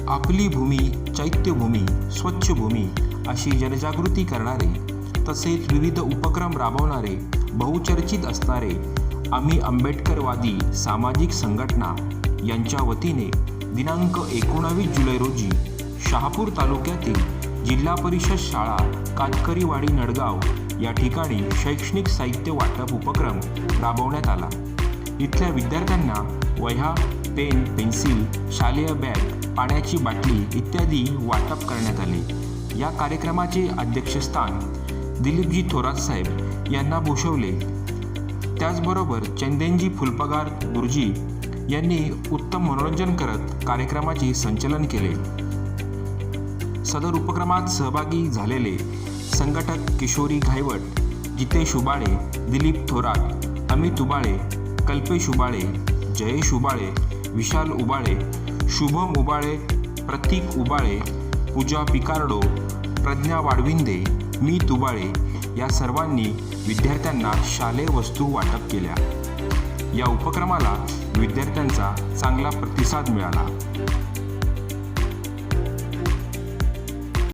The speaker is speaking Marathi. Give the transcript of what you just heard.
आपली भूमी चैत्यभूमी स्वच्छ भूमी अशी जनजागृती करणारे तसेच विविध उपक्रम राबवणारे बहुचर्चित असणारे आम्ही आंबेडकरवादी सामाजिक संघटना यांच्या वतीने दिनांक 19 जुलै रोजी शहापूर तालुक्यातील जिल्हा परिषद शाळा कातकरीवाडी नडगाव या ठिकाणी शैक्षणिक साहित्य वाटप उपक्रम राबवण्यात आला। इथल्या विद्यार्थ्यांना वह्या, पेन, पेन्सिल, शालेय बॅग, पाण्याची बाटली इत्यादी वाटप करण्यात आले। या कार्यक्रमाचे अध्यक्षस्थान दिलीपजी थोरात साहेब यांना भूषवले। त्याचबरोबर चंदेनजी फुलपगार गुरुजी यांनी उत्तम मनोरंजन करत कार्यक्रमाचे संचालन केले। सदर उपक्रमात सहभागी झालेले संघटक किशोरी घायवट, जितेश उबाळे, दिलीप थोरात, अमित उबाळे, कल्पेश उबाळे, जयेश उबाळे, विशाल उबाळे, शुभम उबाळे, प्रतीक उबाळे, पूजा पिकार्डो, प्रज्ञा वाडविंदे, मीत उबाळे या सर्वांनी विद्यार्थ्यांना शालेय वस्तू वाटप केल्या। या उपक्रमाला विद्यार्थ्यांचा चांगला प्रतिसाद मिळाला।